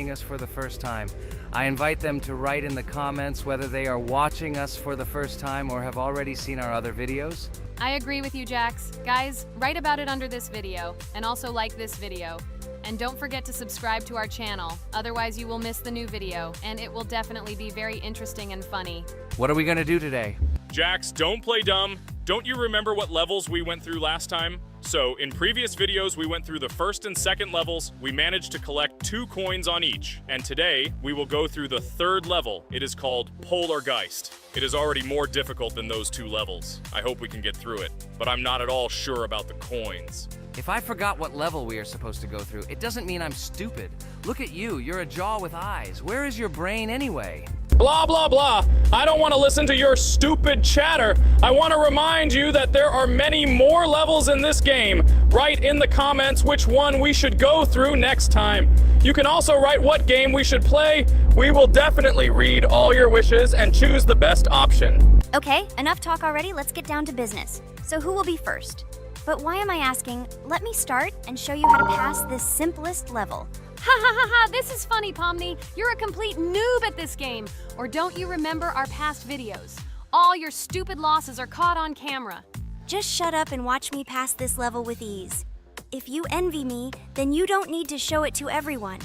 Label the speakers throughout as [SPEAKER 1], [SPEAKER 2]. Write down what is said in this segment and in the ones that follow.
[SPEAKER 1] watching us for the first time. I invite them to write in the comments whether they are watching us for the first time or have already seen our other videos.
[SPEAKER 2] I agree with you, Jax. Guys, write about it under this video, and also like this video. And don't forget to subscribe to our channel, otherwise you will miss the new video, and it will definitely be very interesting and funny.
[SPEAKER 1] What are we gonna do today?
[SPEAKER 3] Jax, don't play dumb. Don't you remember what levels we went through last time? So, in previous videos, we went through the first and second levels. We managed to collect 2 coins on each. And today, we will go through the 3rd level. It is called Poltergeist. It is already more difficult than those 2 levels. I hope we can get through it, but I'm not at all sure about the coins.
[SPEAKER 1] If I forgot what level we are supposed to go through, it doesn't mean I'm stupid. Look at you, you're a jaw with eyes. Where is your brain anyway?
[SPEAKER 3] Blah, blah, blah. I don't want to listen to your stupid chatter. I want to remind you that there are many more levels in this game. Write in the comments which one we should go through next time. You can also write what game we should play. We will definitely read all your wishes and choose the best option.
[SPEAKER 4] Okay, enough talk already, let's get down to business. So who will be first? But why am I asking? Let me start and show you how to pass this simplest level.
[SPEAKER 2] Ha ha ha ha, this is funny, Pomni. You're a complete noob at this game. Or don't you remember our past videos? All your stupid losses are caught on camera.
[SPEAKER 4] Just shut up and watch me pass this level with ease. If you envy me, then you don't need to show it to everyone.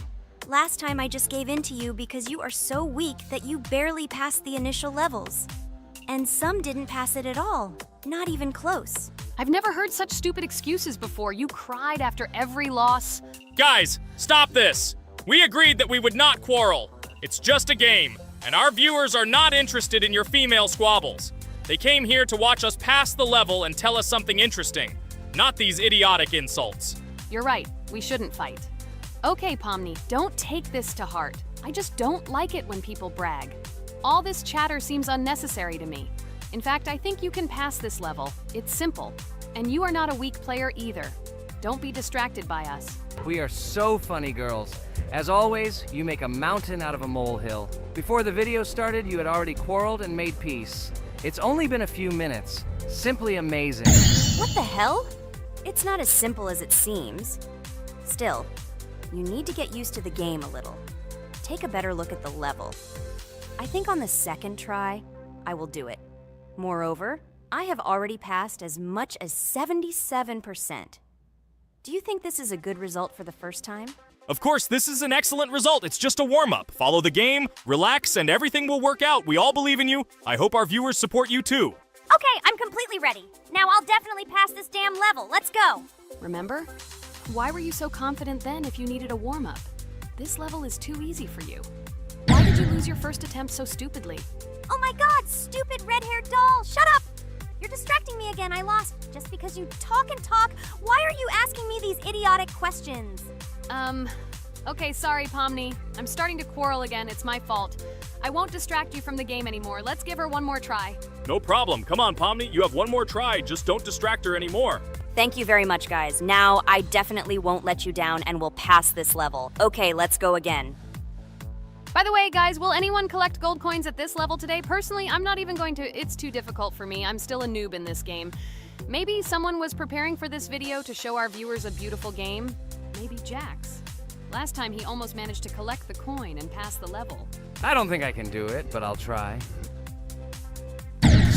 [SPEAKER 4] Last time I just gave in to you because you are so weak that you barely passed the initial levels. And some didn't pass it at all, not even close.
[SPEAKER 2] I've never heard such stupid excuses before. You cried after every loss.
[SPEAKER 3] Guys, stop this. We agreed that we would not quarrel. It's just a game, and our viewers are not interested in your female squabbles. They came here to watch us pass the level and tell us something interesting, not these idiotic insults.
[SPEAKER 2] You're right, we shouldn't fight. Okay, Pomni, don't take this to heart. I just don't like it when people brag. All this chatter seems unnecessary to me. In fact, I think you can pass this level. It's simple. And you are not a weak player either. Don't be distracted by us.
[SPEAKER 1] We are so funny, girls. As always, you make a mountain out of a molehill. Before the video started, you had already quarreled and made peace. It's only been a few minutes. Simply amazing.
[SPEAKER 4] What the hell? It's not as simple as it seems. Still, you need to get used to the game a little. Take a better look at the level. I think on the second try, I will do it. Moreover, I have already passed as much as 77%. Do you think this is a good result for the first time?
[SPEAKER 3] Of course, this is an excellent result. It's just a warm-up. Follow the game, relax, and everything will work out. We all believe in you. I hope our viewers support you too.
[SPEAKER 4] Okay, I'm completely ready. Now I'll definitely pass this damn level. Let's go.
[SPEAKER 2] Remember? Why were you so confident then if you needed a warm-up? This level is too easy for you. Why did you lose your first attempt so stupidly?
[SPEAKER 4] Oh my god, stupid red-haired doll! Shut up! You're distracting me again. I lost. Just because you talk and talk, why are you asking me these idiotic questions?
[SPEAKER 2] Okay, sorry, Pomni. I'm starting to quarrel again. It's my fault. I won't distract you from the game anymore. Let's give her one more try.
[SPEAKER 3] No problem. Come on, Pomni. You have one more try. Just don't distract her anymore.
[SPEAKER 4] Thank you very much, guys. Now, I definitely won't let you down and will pass this level. Okay, let's go again.
[SPEAKER 2] By the way, guys, will anyone collect gold coins at this level today? Personally, I'm not even going to. It's too difficult for me. I'm still a noob in this game. Maybe someone was preparing for this video to show our viewers a beautiful game. Maybe Jax. Last time he almost managed to collect the coin and pass the level.
[SPEAKER 1] I don't think I can do it, but I'll try.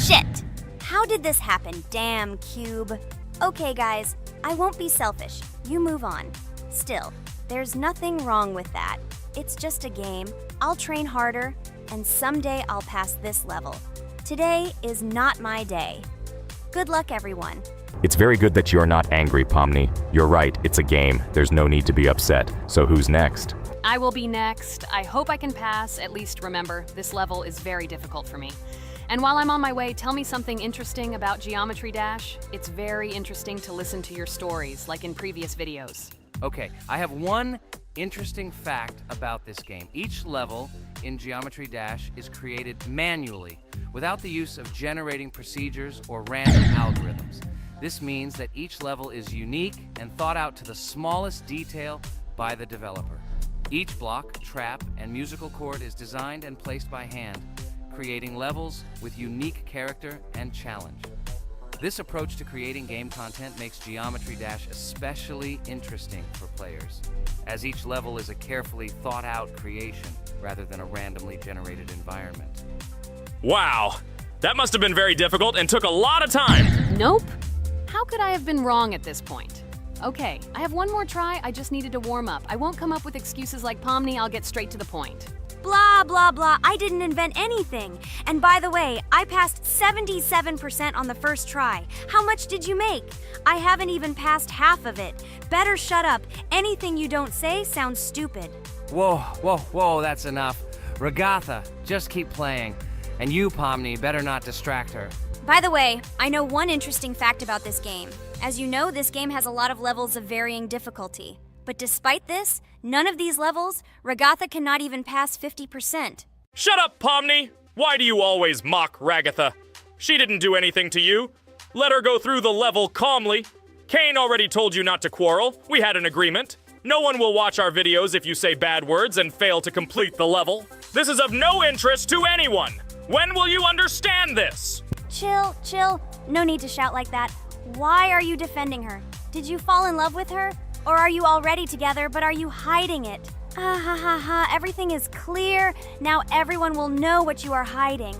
[SPEAKER 4] Shit! How did this happen? Damn, Cube. Okay, guys, I won't be selfish. You move on. Still, there's nothing wrong with that. It's just a game. I'll train harder, and someday I'll pass this level. Today is not my day. Good luck, everyone.
[SPEAKER 5] It's very good that you're not angry, Pomni. You're right, it's a game. There's no need to be upset. So who's next?
[SPEAKER 2] I will be next. I hope I can pass. At least remember, this level is very difficult for me. And while I'm on my way, tell me something interesting about Geometry Dash. It's very interesting to listen to your stories, like in previous videos.
[SPEAKER 1] Okay, I have one interesting fact about this game. Each level in Geometry Dash is created manually, without the use of generating procedures or random algorithms. This means that each level is unique and thought out to the smallest detail by the developer. Each block, trap, and musical chord is designed and placed by hand, creating levels with unique character and challenge. This approach to creating game content makes Geometry Dash especially interesting for players, as each level is a carefully thought-out creation rather than a randomly generated environment.
[SPEAKER 3] Wow, that must have been very difficult and took a lot of time.
[SPEAKER 2] Nope. How could I have been wrong at this point? Okay, I have one more try. I just needed to warm up. I won't come up with excuses like Pomni. I'll get straight to the point.
[SPEAKER 4] Blah, blah, blah. I didn't invent anything. And by the way, I passed 77% on the first try. How much did you make? I haven't even passed half of it. Better shut up. Anything you don't say sounds stupid.
[SPEAKER 1] Whoa, whoa, whoa, that's enough. Regatha, just keep playing. And you, Pomni, better not distract her.
[SPEAKER 4] By the way, I know one interesting fact about this game. As you know, this game has a lot of levels of varying difficulty. But despite this, none of these levels, Regatha cannot even pass 50%.
[SPEAKER 3] Shut up, Pomni! Why do you always mock Ragatha? She didn't do anything to you. Let her go through the level calmly. Kane already told you not to quarrel. We had an agreement. No one will watch our videos if you say bad words and fail to complete the level. This is of no interest to anyone. When will you understand this?
[SPEAKER 4] Chill, chill. No need to shout like that. Why are you defending her? Did you fall in love with her? Or are you already together, but are you hiding it? Ah ha ha ha, everything is clear. Now everyone will know what you are hiding.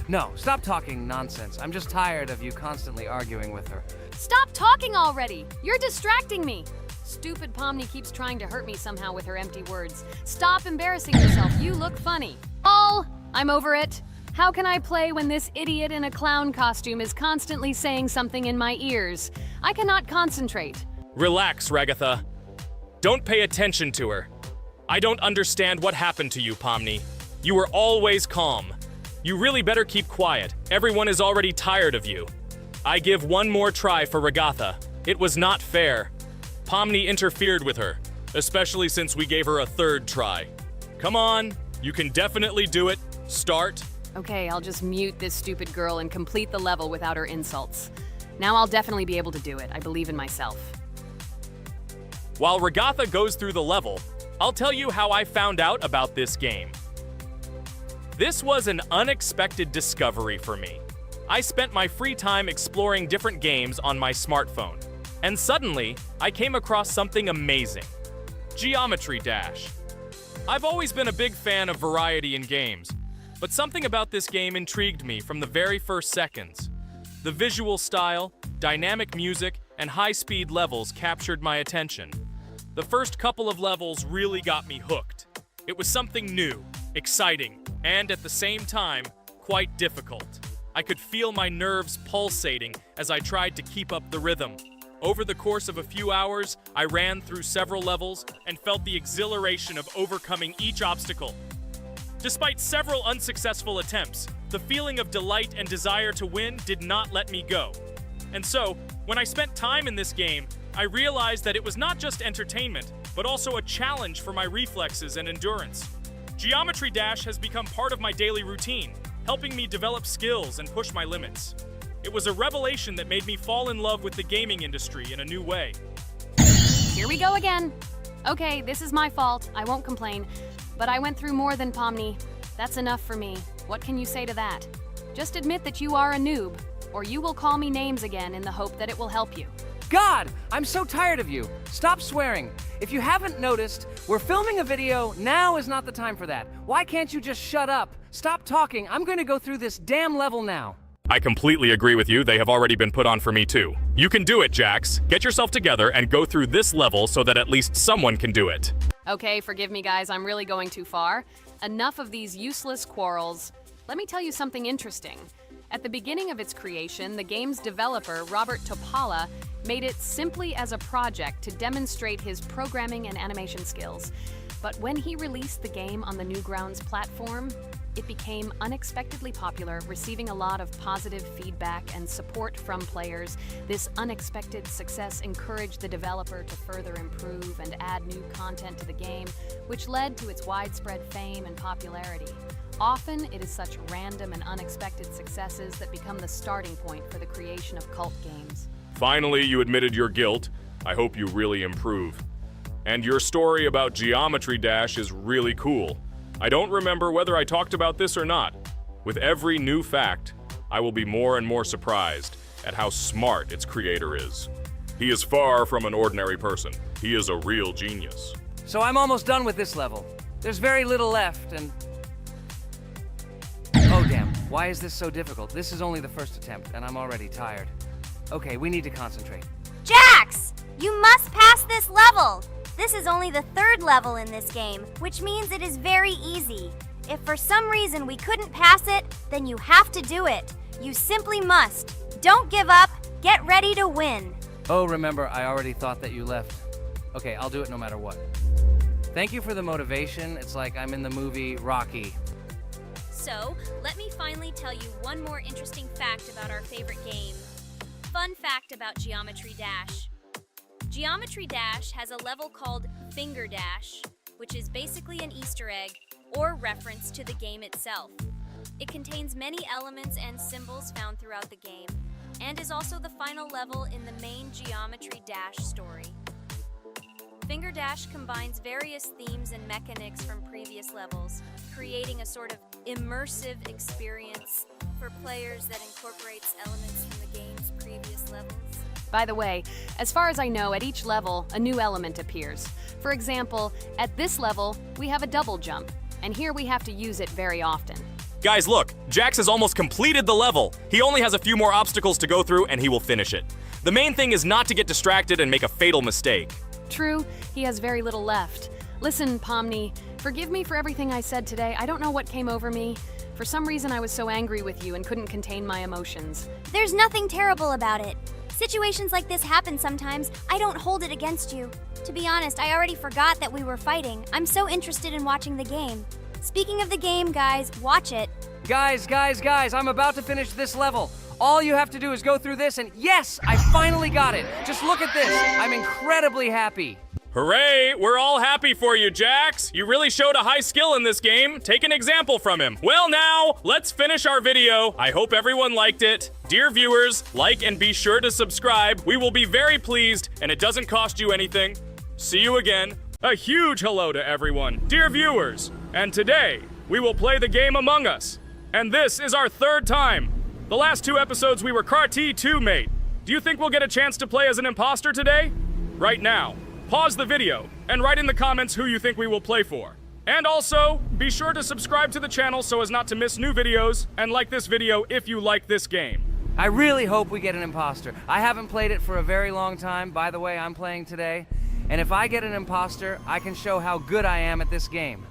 [SPEAKER 1] No, stop talking nonsense. I'm just tired of you constantly arguing with her.
[SPEAKER 2] Stop talking already! You're distracting me! Stupid Pomni keeps trying to hurt me somehow with her empty words. Stop embarrassing yourself. You look funny. I'm over it. How can I play when this idiot in a clown costume is constantly saying something in my ears? I cannot concentrate.
[SPEAKER 3] Relax, Ragatha. Don't pay attention to her. I don't understand what happened to you, Pomni. You were always calm. You really better keep quiet. Everyone is already tired of you. I give one more try for Ragatha. It was not fair. Pomni interfered with her, especially since we gave her a third try. Come on, you can definitely do it. Start.
[SPEAKER 2] Okay, I'll just mute this stupid girl and complete the level without her insults. Now I'll definitely be able to do it. I believe in myself.
[SPEAKER 3] While Ragatha goes through the level, I'll tell you how I found out about this game. This was an unexpected discovery for me. I spent my free time exploring different games on my smartphone, and suddenly, I came across something amazing. Geometry Dash. I've always been a big fan of variety in games, but something about this game intrigued me from the very first seconds. The visual style, dynamic music, and high-speed levels captured my attention. The first couple of levels really got me hooked. It was something new, exciting, and at the same time, quite difficult. I could feel my nerves pulsating as I tried to keep up the rhythm. Over the course of a few hours, I ran through several levels and felt the exhilaration of overcoming each obstacle. Despite several unsuccessful attempts, the feeling of delight and desire to win did not let me go. And so, when I spent time in this game, I realized that it was not just entertainment, but also a challenge for my reflexes and endurance. Geometry Dash has become part of my daily routine, helping me develop skills and push my limits. It was a revelation that made me fall in love with the gaming industry in a new way.
[SPEAKER 2] Here we go again. Okay, this is my fault. I won't complain. But I went through more than Pomni. That's enough for me. What can you say to that? Just admit that you are a noob, or you will call me names again in the hope that it will help you.
[SPEAKER 1] God, I'm so tired of you. Stop swearing. If you haven't noticed, we're filming a video. Now is not the time for that. Why can't you just shut up? Stop talking. I'm going to go through this damn level now.
[SPEAKER 3] I completely agree with you. They have already been put on for me too. You can do it, Jax. Get yourself together and go through this level so that at least someone can do it.
[SPEAKER 2] Okay, forgive me guys, I'm really going too far. Enough of these useless quarrels. Let me tell you something interesting. At the beginning of its creation, the game's developer, Robert Topala, made it simply as a project to demonstrate his programming and animation skills. But when he released the game on the Newgrounds platform, it became unexpectedly popular, receiving a lot of positive feedback and support from players. This unexpected success encouraged the developer to further improve and add new content to the game, which led to its widespread fame and popularity. Often, it is such random and unexpected successes that become the starting point for the creation of cult games.
[SPEAKER 3] Finally, you admitted your guilt. I hope you really improve. And your story about Geometry Dash is really cool. I don't remember whether I talked about this or not. With every new fact, I will be more and more surprised. at how smart its creator is. He is far from an ordinary person. He is a real genius.
[SPEAKER 1] So I'm almost done with this level. There's very little left, and... Oh damn, why is this so difficult? This is only the first attempt, and I'm already tired. Okay, we need to concentrate.
[SPEAKER 4] Jax! You must pass this level! This is only the third level in this game, which means it is very easy. If for some reason we couldn't pass it, then you have to do it. You simply must. Don't give up. Get ready to win.
[SPEAKER 1] Oh, remember, I already thought that you left. Okay, I'll do it no matter what. Thank you for the motivation. It's like I'm in the movie Rocky.
[SPEAKER 4] So, let me finally tell you one more interesting fact about our favorite game. Fun fact about Geometry Dash. Geometry Dash has a level called Finger Dash, which is basically an Easter egg or reference to the game itself. It contains many elements and symbols found throughout the game, and is also the final level in the main Geometry Dash story. Finger Dash combines various themes and mechanics from previous levels, creating a sort of immersive experience for players that incorporates elements from the game's previous levels.
[SPEAKER 2] By the way, as far as I know, at each level, a new element appears. For example, at this level, we have a double jump, and here we have to use it very often.
[SPEAKER 3] Guys, look, Jax has almost completed the level. He only has a few more obstacles to go through, and he will finish it. The main thing is not to get distracted and make a fatal mistake.
[SPEAKER 2] True, he has very little left. Listen, Pomni, forgive me for everything I said today. I don't know what came over me. For some reason, I was so angry with you and couldn't contain my emotions.
[SPEAKER 4] There's nothing terrible about it. Situations like this happen sometimes. I don't hold it against you. To be honest, I already forgot that we were fighting. I'm so interested in watching the game. Speaking of the game, guys, watch it.
[SPEAKER 1] Guys, I'm about to finish this level. All you have to do is go through this, and yes, I finally got it. Just look at this. I'm incredibly happy.
[SPEAKER 3] Hooray! We're all happy for you, Jax. You really showed a high skill in this game. Take an example from him. Well now, let's finish our video. I hope everyone liked it. Dear viewers, like and be sure to subscribe. We will be very pleased, and it doesn't cost you anything. See you again. A huge hello to everyone. Dear viewers, and today, we will play the game Among Us. And this is our third time. The last 2 episodes we were CAR-T 2 mate. Do you think we'll get a chance to play as an imposter today? Right now. Pause the video and write in the comments who you think we will play for. And also, be sure to subscribe to the channel so as not to miss new videos, and like this video if you like this game.
[SPEAKER 1] I really hope we get an imposter. I haven't played it for a very long time. By the way, I'm playing today. And if I get an imposter, I can show how good I am at this game.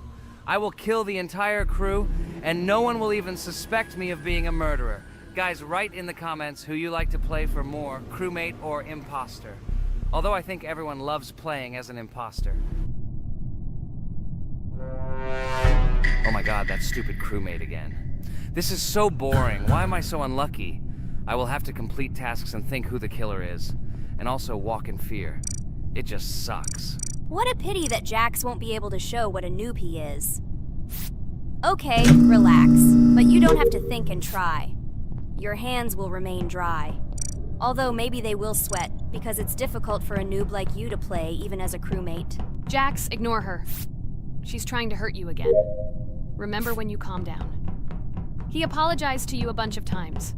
[SPEAKER 1] I will kill the entire crew, and no one will even suspect me of being a murderer. Guys, write in the comments who you like to play for more, crewmate or imposter. Although I think everyone loves playing as an imposter. Oh my god, that stupid crewmate again. This is so boring. Why am I so unlucky? I will have to complete tasks and think who the killer is. And also walk in fear. It just sucks.
[SPEAKER 4] What a pity that Jax won't be able to show what a noob he is. Okay, relax. But you don't have to think and try. Your hands will remain dry. Although maybe they will sweat, because it's difficult for a noob like you to play, even as a crewmate.
[SPEAKER 2] Jax, ignore her. She's trying to hurt you again. Remember when you calm down. He apologized to you a bunch of times.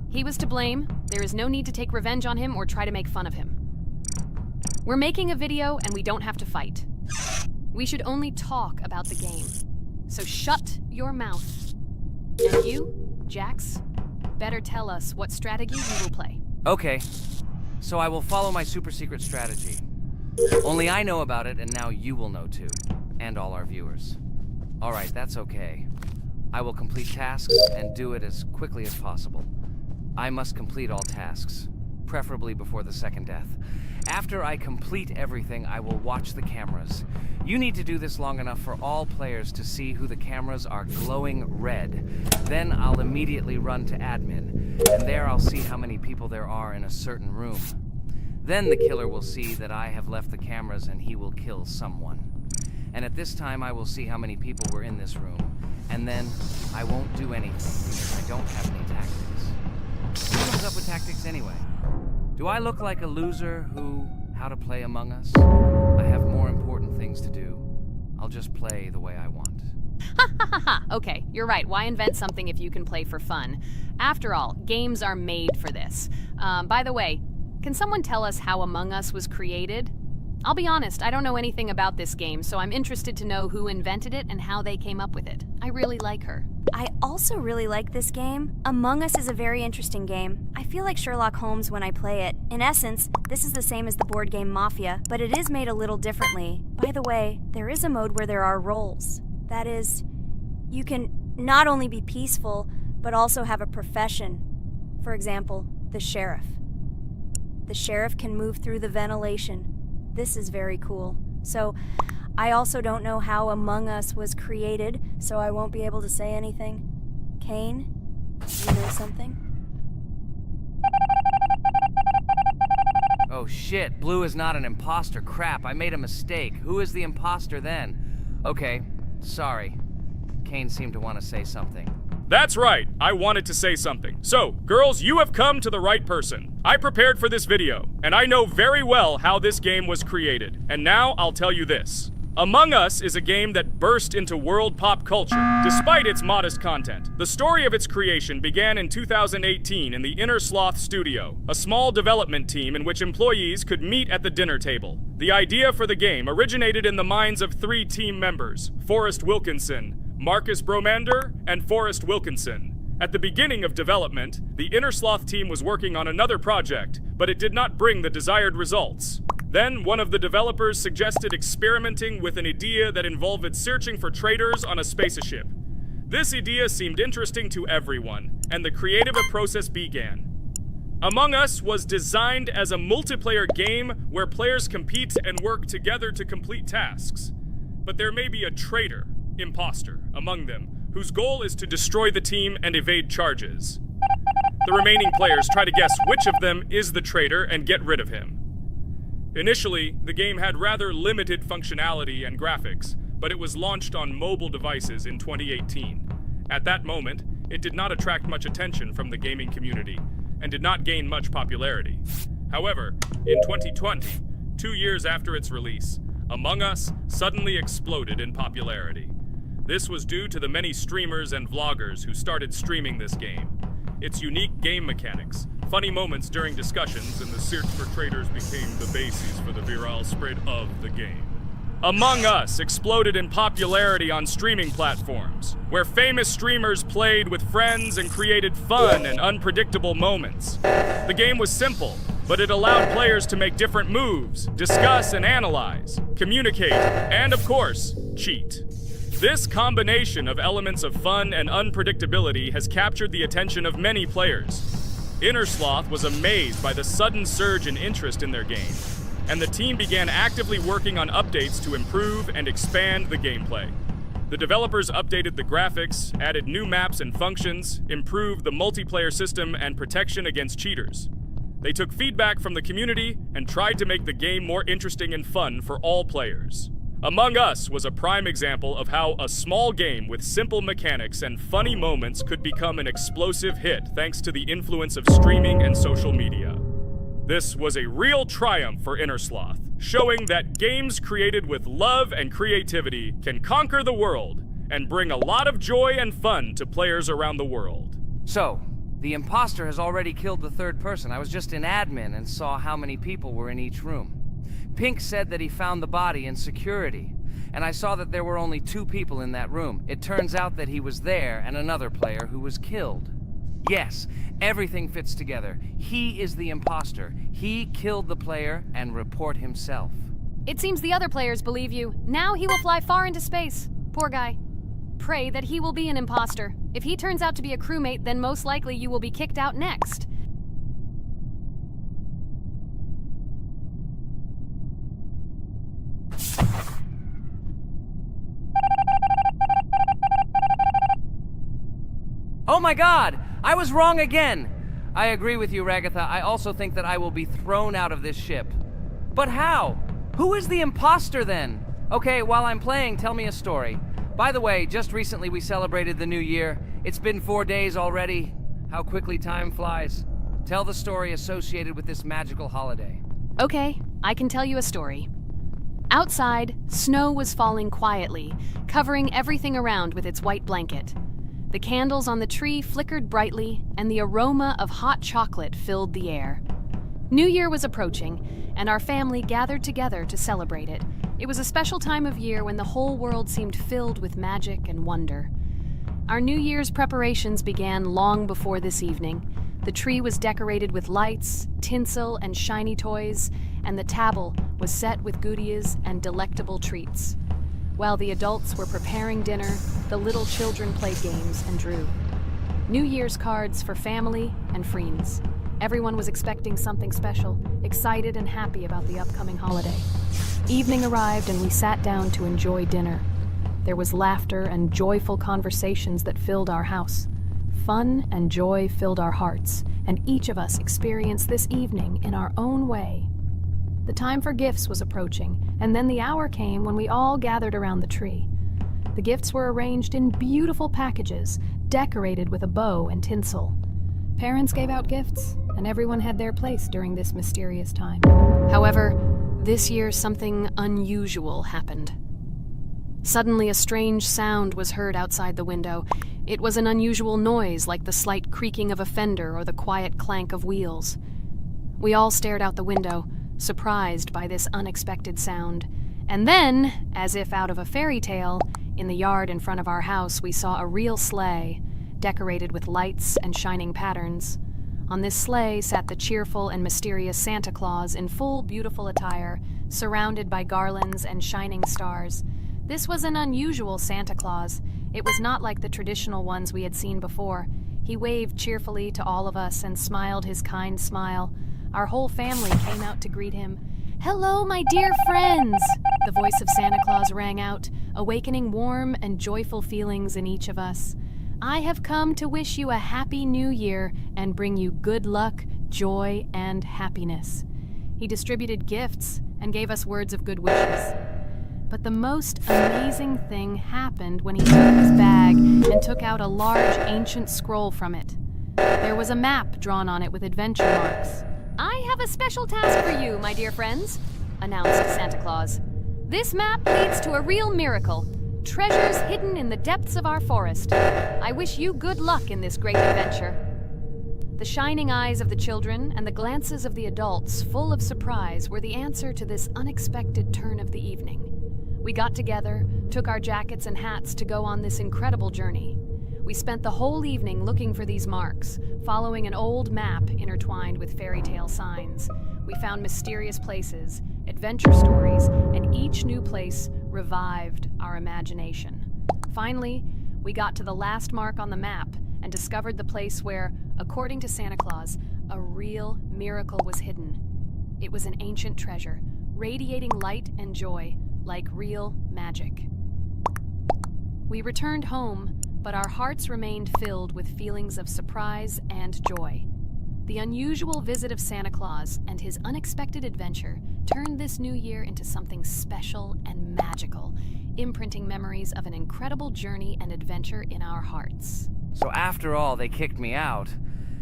[SPEAKER 2] He was to blame. There is no need to take revenge on him or try to make fun of him. We're making a video and we don't have to fight. We should only talk about the game. So shut your mouth. And you, Jax, better tell us what strategy you will play.
[SPEAKER 1] Okay, so I will follow my super secret strategy. Only I know about it, and now you will know too. And all our viewers. Alright, that's okay. I will complete tasks and do it as quickly as possible. I must complete all tasks, preferably before the second death. After I complete everything, I will watch the cameras. You need to do this long enough for all players to see who the cameras are glowing red. Then I'll immediately run to admin, and there I'll see how many people there are in a certain room. Then the killer will see that I have left the cameras and he will kill someone. And at this time I will see how many people were in this room. And then I won't do anything because I don't have any tactics. Who comes up with tactics anyway? Do I look like a loser who, how to play Among Us? I have more important things to do. I'll just play the way I want.
[SPEAKER 2] Haha, okay, you're right. Why invent something if you can play for fun? After all, games are made for this. By the way, can someone tell us how Among Us was created? I'll be honest, I don't know anything about this game, so I'm interested to know who invented it and how they came up with it. I really like her.
[SPEAKER 4] I also really like this game. Among Us is a very interesting game. I feel like Sherlock Holmes when I play it. In essence, this is the same as the board game Mafia, but it is made a little differently. By the way, there is a mode where there are roles. That is, you can not only be peaceful, but also have a profession. For example, the sheriff. The sheriff can move through the ventilation. This is very cool. So, I also don't know how Among Us was created, so I won't be able to say anything. Kane, you know something?
[SPEAKER 1] Oh shit, Blue is not an imposter. Crap, I made a mistake. Who is the imposter then? Okay, sorry. Kane seemed to want to say something.
[SPEAKER 3] That's right, I wanted to say something. So, girls, you have come to the right person. I prepared for this video, and I know very well how this game was created. And now I'll tell you this. Among Us is a game that burst into world pop culture, despite its modest content. The story of its creation began in 2018 in the Inner Sloth Studio, a small development team in which employees could meet at the dinner table. The idea for the game originated in the minds of 3 team members, Forrest Wilkinson, Marcus Bromander, and Forrest Wilkinson. At the beginning of development, the Inner Sloth team was working on another project, but it did not bring the desired results. Then, one of the developers suggested experimenting with an idea that involved searching for traitors on a spaceship. This idea seemed interesting to everyone, and the creative process began. Among Us was designed as a multiplayer game where players compete and work together to complete tasks. But there may be a traitor, imposter, among them, whose goal is to destroy the team and evade charges. The remaining players try to guess which of them is the traitor and get rid of him. Initially, the game had rather limited functionality and graphics, but it was launched on mobile devices in 2018. At that moment, it did not attract much attention from the gaming community, and did not gain much popularity. However, in 2020, 2 years after its release, Among Us suddenly exploded in popularity. This was due to the many streamers and vloggers who started streaming this game. Its unique game mechanics, funny moments during discussions, and the search for traitors became the basis for the viral spread of the game. Among Us exploded in popularity on streaming platforms, where famous streamers played with friends and created fun and unpredictable moments. The game was simple, but it allowed players to make different moves, discuss and analyze, communicate, and of course, cheat. This combination of elements of fun and unpredictability has captured the attention of many players. Inner Sloth was amazed by the sudden surge in interest in their game, and the team began actively working on updates to improve and expand the gameplay. The developers updated the graphics, added new maps and functions, improved the multiplayer system and protection against cheaters. They took feedback from the community and tried to make the game more interesting and fun for all players. Among Us was a prime example of how a small game with simple mechanics and funny moments could become an explosive hit thanks to the influence of streaming and social media. This was a real triumph for Inner Sloth, showing that games created with love and creativity can conquer the world and bring a lot of joy and fun to players around the world.
[SPEAKER 1] So, the imposter has already killed the third person. I was just in admin and saw how many people were in each room. Pink said that he found the body in security, and I saw that there were only 2 people in that room. It turns out that he was there and another player who was killed. Yes, everything fits together. He is the imposter. He killed the player and report himself.
[SPEAKER 2] It seems the other players believe you. Now he will fly far into space. Poor guy. Pray that he will be an imposter. If he turns out to be a crewmate, then most likely you will be kicked out next.
[SPEAKER 1] Oh my god! I was wrong again! I agree with you, Ragatha. I also think that I will be thrown out of this ship. But how? Who is the imposter then? Okay, while I'm playing, tell me a story. By the way, just recently we celebrated the new year. It's been 4 days already. How quickly time flies. Tell the story associated with this magical holiday.
[SPEAKER 2] Okay, I can tell you a story. Outside, snow was falling quietly, covering everything around with its white blanket. The candles on the tree flickered brightly, and the aroma of hot chocolate filled the air. New Year was approaching, and our family gathered together to celebrate it. It was a special time of year when the whole world seemed filled with magic and wonder. Our New Year's preparations began long before this evening. The tree was decorated with lights, tinsel, and shiny toys, and the table was set with goodies and delectable treats. While the adults were preparing dinner, the little children played games and drew. New Year's cards for family and friends. Everyone was expecting something special, excited and happy about the upcoming holiday. Evening arrived and we sat down to enjoy dinner. There was laughter and joyful conversations that filled our house. Fun and joy filled our hearts, and each of us experienced this evening in our own way. The time for gifts was approaching, and then the hour came when we all gathered around the tree. The gifts were arranged in beautiful packages, decorated with a bow and tinsel. Parents gave out gifts, and everyone had their place during this mysterious time. However, this year something unusual happened. Suddenly a strange sound was heard outside the window. It was an unusual noise, like the slight creaking of a fender or the quiet clank of wheels. We all stared out the window, surprised by this unexpected sound. And then, as if out of a fairy tale, in the yard in front of our house we saw a real sleigh, decorated with lights and shining patterns. On this sleigh sat the cheerful and mysterious Santa Claus in full beautiful attire, surrounded by garlands and shining stars. This was an unusual Santa Claus. It was not like the traditional ones we had seen before. He waved cheerfully to all of us and smiled his kind smile. Our whole family came out to greet him. "Hello, my dear friends!" The voice of Santa Claus rang out, awakening warm and joyful feelings in each of us. "I have come to wish you a happy new year and bring you good luck, joy, and happiness." He distributed gifts and gave us words of good wishes. But the most amazing thing happened when he took his bag and took out a large ancient scroll from it. There was a map drawn on it with adventure marks. "I have a special task for you, my dear friends," announced Santa Claus. "This map leads to a real miracle. Treasures hidden in the depths of our forest. I wish you good luck in this great adventure." The shining eyes of the children and the glances of the adults, full of surprise, were the answer to this unexpected turn of the evening. We got together, took our jackets and hats to go on this incredible journey. We spent the whole evening looking for these marks, following an old map intertwined with fairy tale signs. We found mysterious places, adventure stories, and each new place revived our imagination. Finally, we got to the last mark on the map and discovered the place where, according to Santa Claus, a real miracle was hidden. It was an ancient treasure, radiating light and joy, like real magic. We returned home, but our hearts remained filled with feelings of surprise and joy. The unusual visit of Santa Claus and his unexpected adventure turned this new year into something special and magical, imprinting memories of an incredible journey and adventure in our hearts.
[SPEAKER 1] So after all, they kicked me out,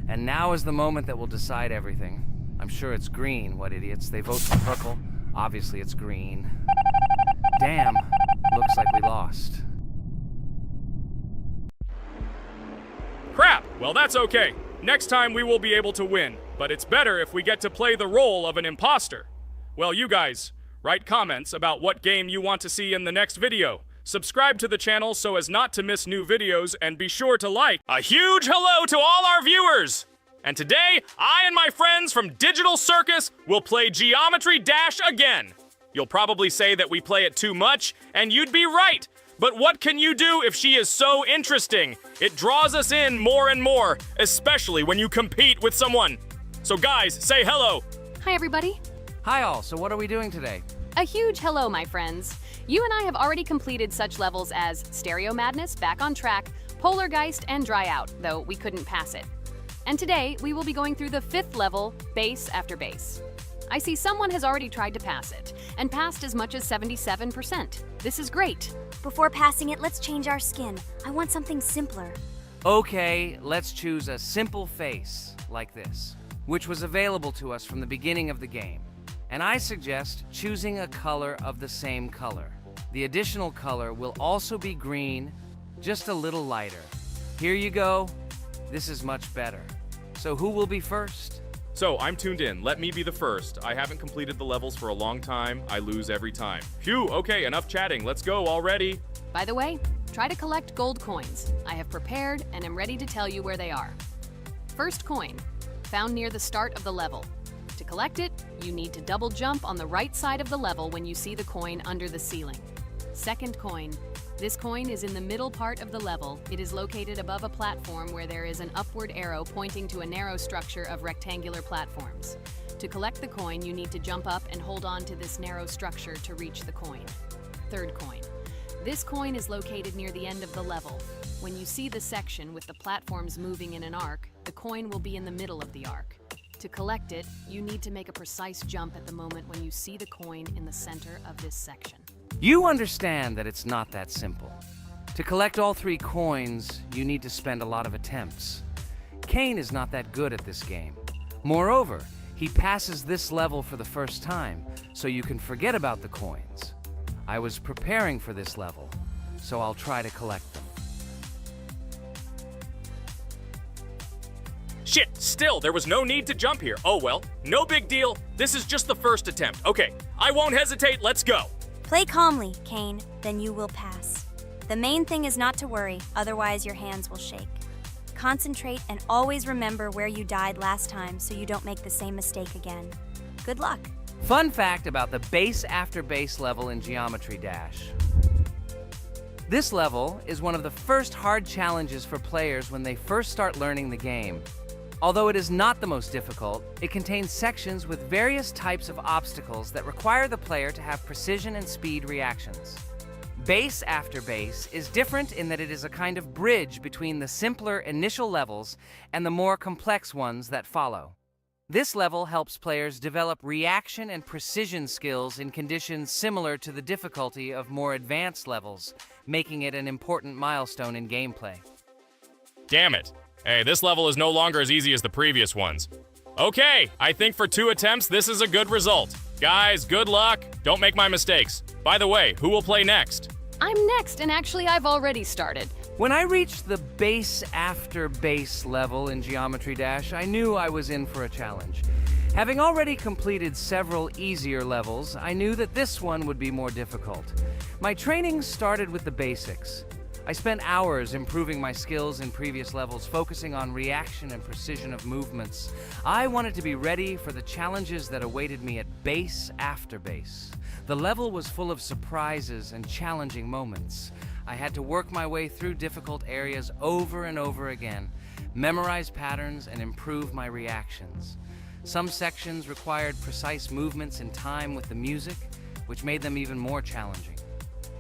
[SPEAKER 1] and now is the moment that will decide everything. I'm sure it's green, what idiots. They vote for purple. Obviously it's green. Damn, looks like we lost.
[SPEAKER 3] Crap! Well, that's okay. Next time we will be able to win, but it's better if we get to play the role of an imposter. Well, you guys, write comments about what game you want to see in the next video. Subscribe to the channel so as not to miss new videos, and be sure to like. A huge hello to all our viewers! And today, I and my friends from Digital Circus will play Geometry Dash again. You'll probably say that we play it too much, and you'd be right. But what can you do if she is so interesting? It draws us in more and more, especially when you compete with someone. So guys, say hello.
[SPEAKER 2] Hi, everybody.
[SPEAKER 1] Hi all, so what are we doing today?
[SPEAKER 2] A huge hello, my friends. You and I have already completed such levels as Stereo Madness, Back on Track, Polargeist, and Dry Out, though we couldn't pass it. And today, we will be going through the 5th level, Base After Base. I see someone has already tried to pass it, and passed as much as 77%. This is great.
[SPEAKER 4] Before passing it, let's change our skin. I want something simpler.
[SPEAKER 1] Okay, let's choose a simple face, like this, which was available to us from the beginning of the game. and I suggest choosing a color of the same color. The additional color will also be green, just a little lighter. Here you go. This is much better. So who will be first?
[SPEAKER 3] So, I'm tuned in. Let me be the first. I haven't completed the levels for a long time. I lose every time. Phew, okay, enough chatting. Let's go already.
[SPEAKER 2] By the way, try to collect gold coins. I have prepared and am ready to tell you where they are. First coin, found near the start of the level. To collect it, you need to double jump on the right side of the level when you see the coin under the ceiling. Second coin. This coin is in the middle part of the level. It is located above a platform where there is an upward arrow pointing to a narrow structure of rectangular platforms. To collect the coin, you need to jump up and hold on to this narrow structure to reach the coin. Third coin. This coin is located near the end of the level. When you see the section with the platforms moving in an arc, the coin will be in the middle of the arc. To collect it, you need to make a precise jump at the moment when you see the coin in the center of this section.
[SPEAKER 1] You understand that it's not that simple. To collect all 3 coins, you need to spend a lot of attempts. Cain is not that good at this game. Moreover, he passes this level for the first time, so you can forget about the coins. I was preparing for this level, so I'll try to collect them.
[SPEAKER 3] Shit, still, there was no need to jump here. Oh well, no big deal. This is just the first attempt. Okay, I won't hesitate, let's go.
[SPEAKER 4] Play calmly, Cain, then you will pass. The main thing is not to worry, otherwise your hands will shake. Concentrate and always remember where you died last time so you don't make the same mistake again. Good luck.
[SPEAKER 1] Fun fact about the base after base level in Geometry Dash. This level is one of the first hard challenges for players when they first start learning the game. Although it is not the most difficult, it contains sections with various types of obstacles that require the player to have precision and speed reactions. Base after base is different in that it is a kind of bridge between the simpler initial levels and the more complex ones that follow. This level helps players develop reaction and precision skills in conditions similar to the difficulty of more advanced levels, making it an important milestone in gameplay.
[SPEAKER 3] Damn it. Hey, this level is no longer as easy as the previous ones. Okay, I think for 2 attempts, this is a good result. Guys, good luck. Don't make my mistakes. By the way, who will play next?
[SPEAKER 2] I'm next, and actually I've already started.
[SPEAKER 1] When I reached the base after base level in Geometry Dash, I knew I was in for a challenge. Having already completed several easier levels, I knew that this one would be more difficult. My training started with the basics. I spent hours improving my skills in previous levels, focusing on reaction and precision of movements. I wanted to be ready for the challenges that awaited me at base after base. The level was full of surprises and challenging moments. I had to work my way through difficult areas over and over again, memorize patterns, and improve my reactions. Some sections required precise movements in time with the music, which made them even more challenging.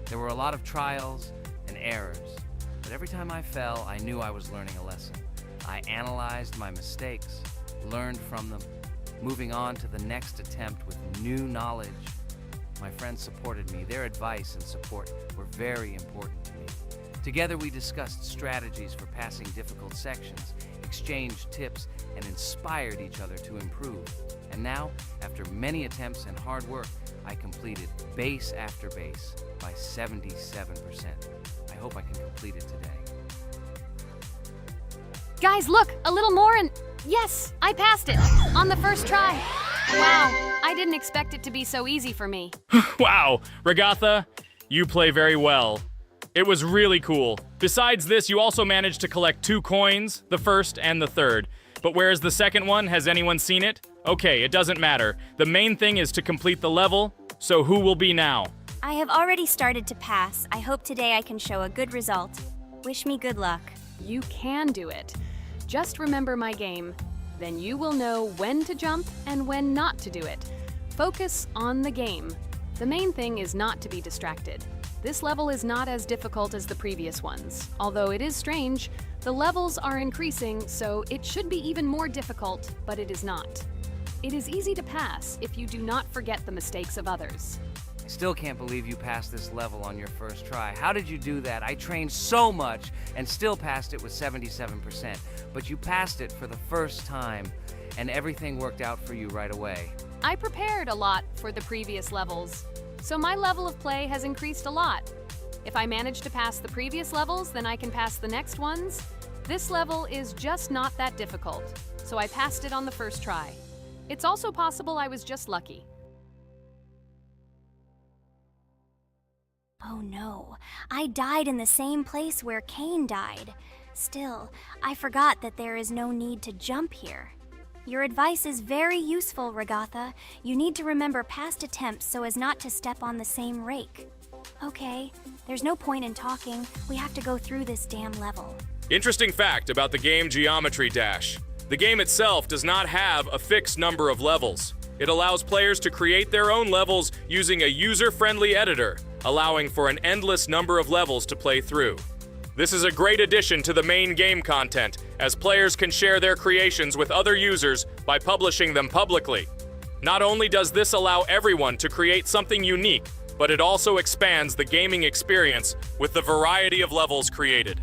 [SPEAKER 1] There were a lot of trials and errors, but every time I fell, I knew I was learning a lesson. I analyzed my mistakes, learned from them, moving on to the next attempt with new knowledge. My friends supported me. Their advice and support were very important to me. Together we discussed strategies for passing difficult sections, exchanged tips, and inspired each other to improve. And now, after many attempts and hard work, I completed base after base by 77%. I hope I can complete it today.
[SPEAKER 2] Guys, look, a little more and yes, I passed it on the first try. Wow, I didn't expect it to be so easy for me.
[SPEAKER 3] Wow, Regatha, you play very well. It was really cool. Besides this, you also managed to collect 2 coins, the first and the third. But where's the second one? Has anyone seen it? Okay, it doesn't matter. The main thing is to complete the level, so who will be now?
[SPEAKER 4] I have already started to pass. I hope today I can show a good result. Wish me good luck.
[SPEAKER 2] You can do it. Just remember my game. Then you will know when to jump and when not to do it. Focus on the game. The main thing is not to be distracted. This level is not as difficult as the previous ones. Although it is strange, the levels are increasing, so it should be even more difficult, but it is not. It is easy to pass if you do not forget the mistakes of others.
[SPEAKER 1] I still can't believe you passed this level on your first try. How did you do that? I trained so much and still passed it with 77%. But you passed it for the first time, and everything worked out for you right away.
[SPEAKER 2] I prepared a lot for the previous levels, so my level of play has increased a lot. If I manage to pass the previous levels, then I can pass the next ones. This level is just not that difficult, so I passed it on the first try. It's also possible I was just lucky.
[SPEAKER 4] Oh no, I died in the same place where Cain died. Still, I forgot that there is no need to jump here. Your advice is very useful, Regatha. You need to remember past attempts so as not to step on the same rake. Okay, there's no point in talking. We have to go through this damn level.
[SPEAKER 3] Interesting fact about the game Geometry Dash. The game itself does not have a fixed number of levels. It allows players to create their own levels using a user-friendly editor, allowing for an endless number of levels to play through. This is a great addition to the main game content, as players can share their creations with other users by publishing them publicly. Not only does this allow everyone to create something unique, but it also expands the gaming experience with the variety of levels created.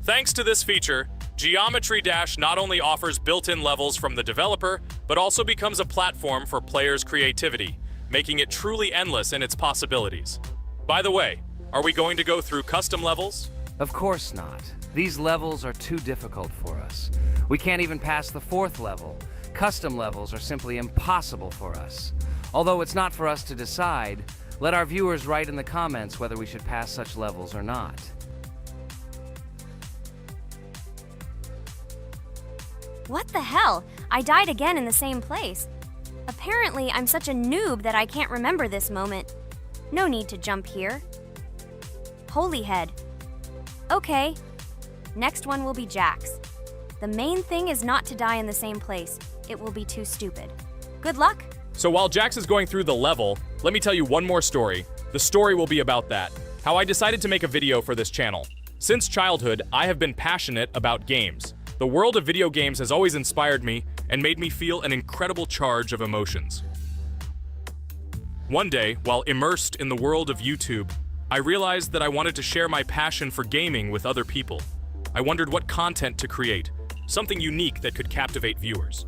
[SPEAKER 3] Thanks to this feature, Geometry Dash not only offers built-in levels from the developer, but also becomes a platform for players' creativity, making it truly endless in its possibilities. By the way, are we going to go through custom levels?
[SPEAKER 1] Of course not. These levels are too difficult for us. We can't even pass the 4th level. Custom levels are simply impossible for us. Although it's not for us to decide, let our viewers write in the comments whether we should pass such levels or not.
[SPEAKER 4] What the hell? I died again in the same place. Apparently, I'm such a noob that I can't remember this moment. No need to jump here. Holy head. Okay. Next one will be Jax. The main thing is not to die in the same place. It will be too stupid. Good luck.
[SPEAKER 3] So while Jax is going through the level, let me tell you one more story. The story will be about that. How I decided to make a video for this channel. Since childhood, I have been passionate about games. The world of video games has always inspired me and made me feel an incredible charge of emotions. One day, while immersed in the world of YouTube, I realized that I wanted to share my passion for gaming with other people. I wondered what content to create, something unique that could captivate viewers.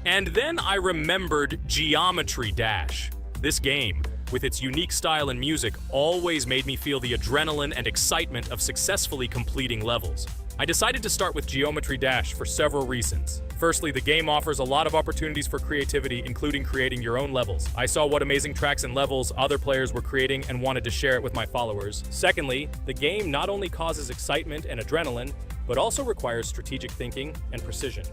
[SPEAKER 3] And then I remembered Geometry Dash. This game, with its unique style and music, always made me feel the adrenaline and excitement of successfully completing levels. I decided to start with Geometry Dash for several reasons. Firstly, the game offers a lot of opportunities for creativity, including creating your own levels. I saw what amazing tracks and levels other players were creating and wanted to share it with my followers. Secondly, the game not only causes excitement and adrenaline, but also requires strategic thinking and precision.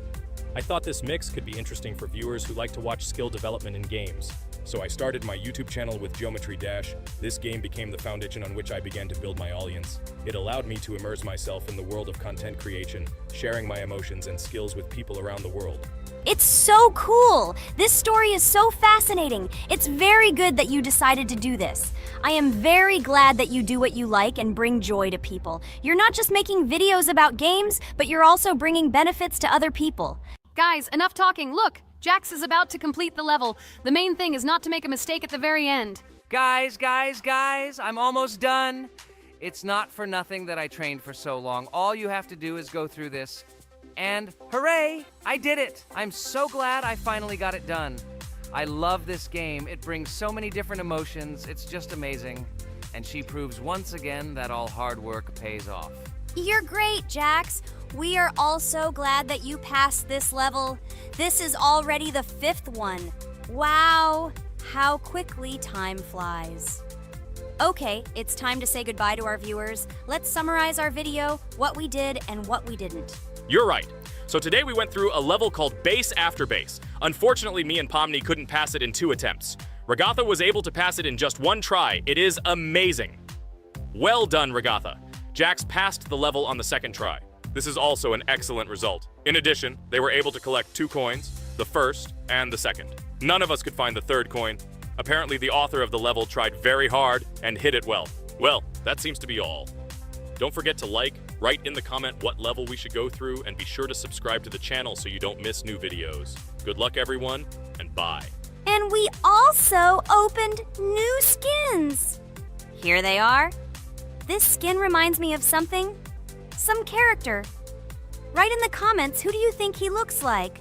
[SPEAKER 3] I thought this mix could be interesting for viewers who like to watch skill development in games. So I started my YouTube channel with Geometry Dash. This game became the foundation on which I began to build my audience. It allowed me to immerse myself in the world of content creation, sharing my emotions and skills with people around the world.
[SPEAKER 4] It's so cool! This story is so fascinating. It's very good that you decided to do this. I am very glad that you do what you like and bring joy to people. You're not just making videos about games, but you're also bringing benefits to other people.
[SPEAKER 2] Guys, enough talking. Look, Jax is about to complete the level. The main thing is not to make a mistake at the very end.
[SPEAKER 1] Guys, I'm almost done. It's not for nothing that I trained for so long. All you have to do is go through this. And hooray, I did it. I'm so glad I finally got it done. I love this game. It brings so many different emotions. It's just amazing. And she proves once again that all hard work pays off.
[SPEAKER 4] You're great, Jax. We are also glad that you passed this level. This is already the 5th one. Wow, how quickly time flies. Okay, it's time to say goodbye to our viewers. Let's summarize our video, what we did and what we didn't.
[SPEAKER 3] You're right. So today we went through a level called Base After Base. Unfortunately, me and Pomni couldn't pass it in 2 attempts. Regatha was able to pass it in just 1 try. It is amazing. Well done, Regatha. Jax passed the level on the 2nd try. This is also an excellent result. In addition, they were able to collect 2 coins, the 1st and the 2nd. None of us could find the 3rd coin. Apparently, the author of the level tried very hard and hit it well. Well, that seems to be all. Don't forget to like, write in the comment what level we should go through, and be sure to subscribe to the channel so you don't miss new videos. Good luck, everyone, and bye.
[SPEAKER 4] And we also opened new skins. Here they are. This skin reminds me of something. Some character. Write in the comments, who do you think he looks like?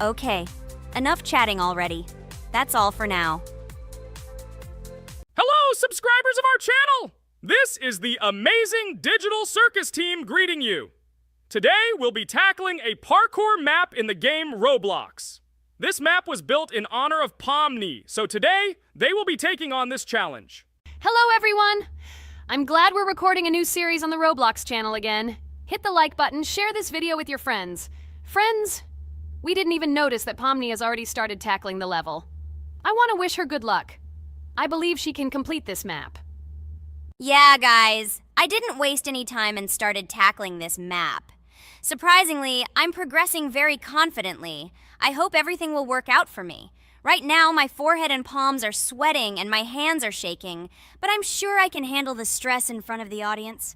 [SPEAKER 4] Okay, enough chatting already. That's all for now.
[SPEAKER 3] Hello, subscribers of our channel! This is the amazing Digital Circus team greeting you. Today, we'll be tackling a parkour map in the game Roblox. This map was built in honor of Pomni, so today, they will be taking on this challenge.
[SPEAKER 2] Hello, everyone! I'm glad we're recording a new series on the Roblox channel again. Hit the like button, share this video with your friends. Friends, we didn't even notice that Pomni has already started tackling the level. I want to wish her good luck. I believe she can complete this map.
[SPEAKER 4] Yeah, guys, I didn't waste any time and started tackling this map. Surprisingly, I'm progressing very confidently. I hope everything will work out for me. Right now, my forehead and palms are sweating and my hands are shaking, but I'm sure I can handle the stress in front of the audience.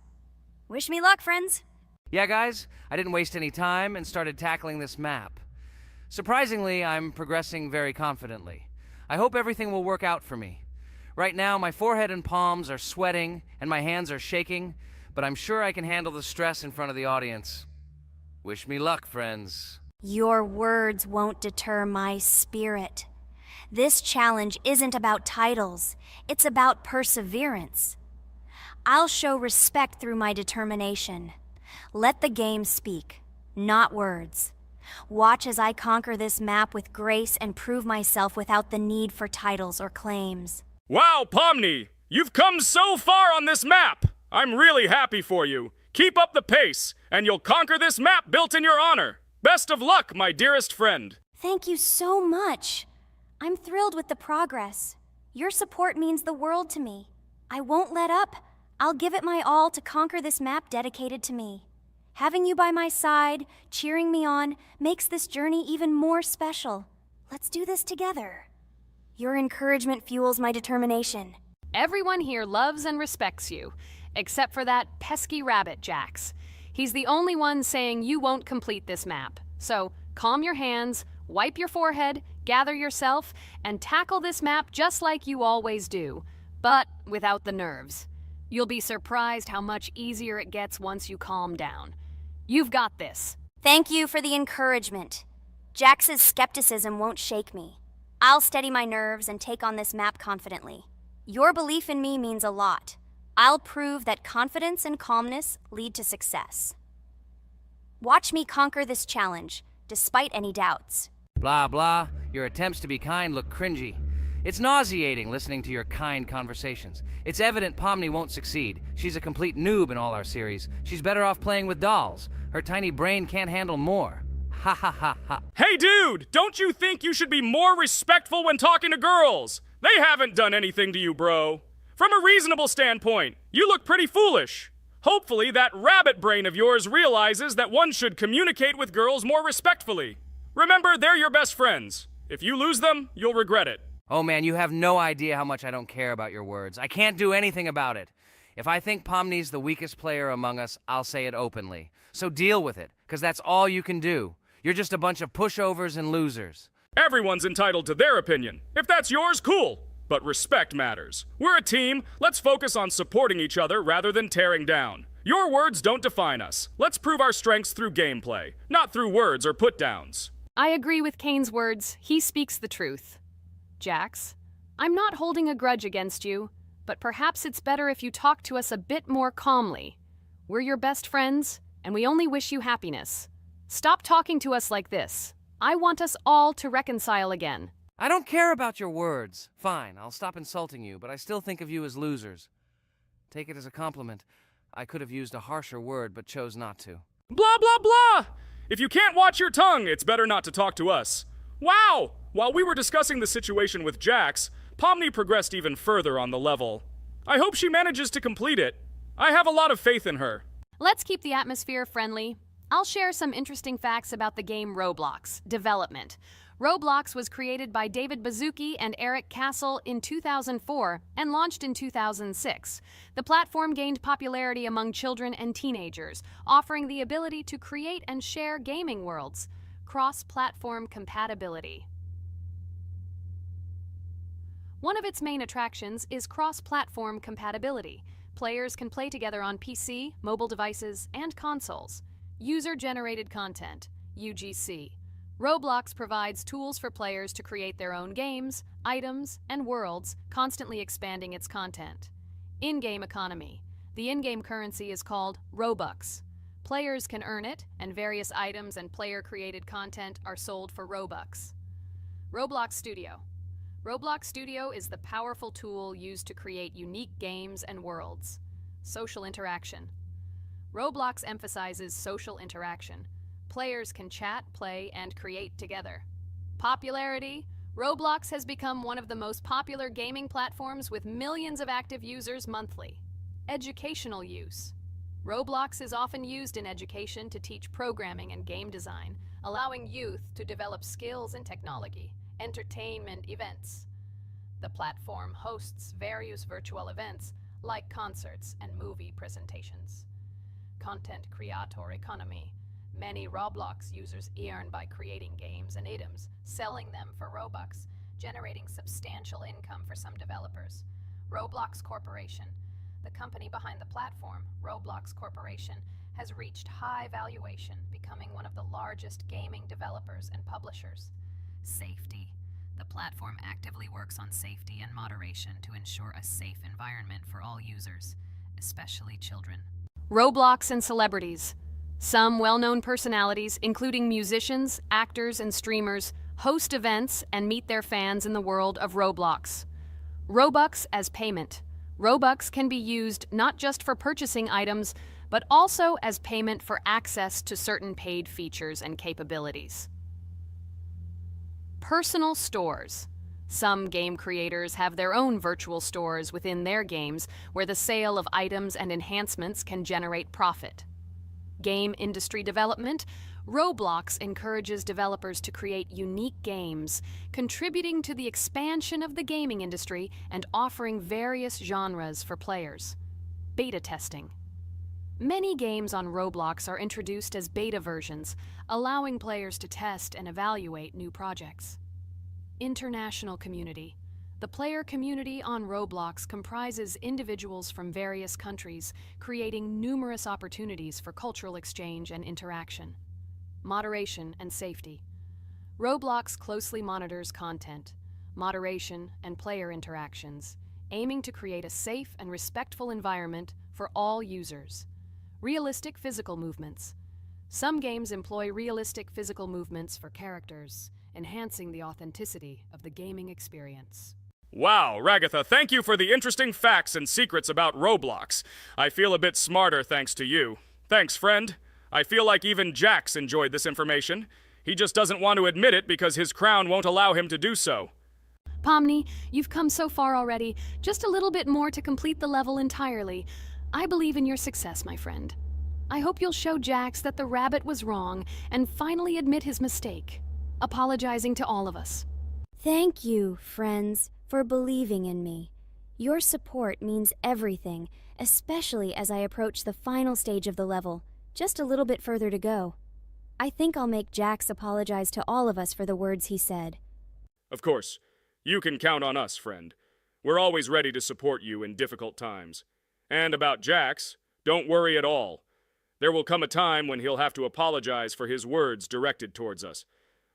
[SPEAKER 4] Wish me luck, friends.
[SPEAKER 1] Yeah, guys, I didn't waste any time and started tackling this map. Surprisingly, I'm progressing very confidently. I hope everything will work out for me. Right now, my forehead and palms are sweating and my hands are shaking, but I'm sure I can handle the stress in front of the audience. Wish me luck, friends.
[SPEAKER 4] Your words won't deter my spirit. This challenge isn't about titles. It's about perseverance. I'll show respect through my determination. Let the game speak, not words. Watch as I conquer this map with grace and prove myself without the need for titles or claims.
[SPEAKER 3] Wow, Pomni! You've come so far on this map! I'm really happy for you. Keep up the pace, and you'll conquer this map built in your honor. Best of luck, my dearest friend.
[SPEAKER 4] Thank you so much. I'm thrilled with the progress. Your support means the world to me. I won't let up. I'll give it my all to conquer this map dedicated to me. Having you by my side, cheering me on, makes this journey even more special. Let's do this together. Your encouragement fuels my determination.
[SPEAKER 2] Everyone here loves and respects you, except for that pesky rabbit, Jax. He's the only one saying you won't complete this map. So, calm your hands, wipe your forehead, gather yourself, and tackle this map just like you always do, but without the nerves. You'll be surprised how much easier it gets once you calm down. You've got this.
[SPEAKER 4] Thank you for the encouragement. Jax's skepticism won't shake me. I'll steady my nerves and take on this map confidently. Your belief in me means a lot. I'll prove that confidence and calmness lead to success. Watch me conquer this challenge, despite any doubts.
[SPEAKER 1] Blah, blah. Your attempts to be kind look cringy. It's nauseating listening to your kind conversations. It's evident Pomni won't succeed. She's a complete noob in all our series. She's better off playing with dolls. Her tiny brain can't handle more. Ha ha ha ha.
[SPEAKER 3] Hey, dude! Don't you think you should be more respectful when talking to girls? They haven't done anything to you, bro. From a reasonable standpoint, you look pretty foolish. Hopefully, that rabbit brain of yours realizes that one should communicate with girls more respectfully. Remember, they're your best friends. If you lose them, you'll regret it.
[SPEAKER 1] Oh man, you have no idea how much I don't care about your words. I can't do anything about it. If I think Pomni's the weakest player among us, I'll say it openly. So deal with it, because that's all you can do. You're just a bunch of pushovers and losers.
[SPEAKER 3] Everyone's entitled to their opinion. If that's yours, cool. But respect matters. We're a team. Let's focus on supporting each other rather than tearing down. Your words don't define us. Let's prove our strengths through gameplay, not through words or put-downs.
[SPEAKER 2] I agree with Kane's words. He speaks the truth. Jax, I'm not holding a grudge against you, but perhaps it's better if you talk to us a bit more calmly. We're your best friends, and we only wish you happiness. Stop talking to us like this. I want us all to reconcile again.
[SPEAKER 1] I don't care about your words. Fine, I'll stop insulting you, but I still think of you as losers. Take it as a compliment. I could have used a harsher word, but chose not to.
[SPEAKER 3] Blah, blah, blah! If you can't watch your tongue, it's better not to talk to us. Wow! While we were discussing the situation with Jax, Pomni progressed even further on the level. I hope she manages to complete it. I have a lot of faith in her.
[SPEAKER 2] Let's keep the atmosphere friendly. I'll share some interesting facts about the game Roblox development. Roblox was created by David Baszucki and Eric Castle in 2004 and launched in 2006. The platform gained popularity among children and teenagers, offering the ability to create and share gaming worlds. Cross-platform compatibility. One of its main attractions is cross-platform compatibility. Players can play together on PC, mobile devices, and consoles. User-generated content, UGC. Roblox provides tools for players to create their own games, items, and worlds, constantly expanding its content. In-game economy. The in-game currency is called Robux. Players can earn it, and various items and player-created content are sold for Robux. Roblox Studio. Roblox Studio is the powerful tool used to create unique games and worlds. Social interaction. Roblox emphasizes social interaction. Players can chat, play, and create together. Popularity. Roblox has become one of the most popular gaming platforms with millions of active users monthly. Educational use. Roblox is often used in education to teach programming and game design, allowing youth to develop skills in technology. Entertainment events. The platform hosts various virtual events like concerts and movie presentations. Content creator economy. Many Roblox users earn by creating games and items, selling them for Robux, generating substantial income for some developers. Roblox Corporation. The company behind the platform, Roblox Corporation, has reached high valuation, becoming one of the largest gaming developers and publishers. Safety. The platform actively works on safety and moderation to ensure a safe environment for all users, especially children. Roblox and celebrities. Some well-known personalities, including musicians, actors, and streamers, host events and meet their fans in the world of Roblox. Robux as payment. Robux can be used not just for purchasing items, but also as payment for access to certain paid features and capabilities. Personal stores. Some game creators have their own virtual stores within their games where the sale of items and enhancements can generate profit. Game industry development. Roblox encourages developers to create unique games, contributing to the expansion of the gaming industry and offering various genres for players. Beta testing. Many games on Roblox are introduced as beta versions, allowing players to test and evaluate new projects. International community. The player community on Roblox comprises individuals from various countries, creating numerous opportunities for cultural exchange and interaction. Moderation and safety. Roblox closely monitors content, moderation, and player interactions, aiming to create a safe and respectful environment for all users. Realistic physical movements. Some games employ realistic physical movements for characters, enhancing the authenticity of the gaming experience.
[SPEAKER 3] Wow, Ragatha, thank you for the interesting facts and secrets about Roblox. I feel a bit smarter thanks to you. Thanks, friend. I feel like even Jax enjoyed this information. He just doesn't want to admit it because his crown won't allow him to do so.
[SPEAKER 2] Pomni, you've come so far already. Just a little bit more to complete the level entirely. I believe in your success, my friend. I hope you'll show Jax that the rabbit was wrong and finally admit his mistake, apologizing to all of us.
[SPEAKER 4] Thank you, friends, for believing in me. Your support means everything, especially as I approach the final stage of the level, just a little bit further to go. I think I'll make Jax apologize to all of us for the words he said.
[SPEAKER 3] Of course. You can count on us, friend. We're always ready to support you in difficult times. And about Jax, don't worry at all. There will come a time when he'll have to apologize for his words directed towards us.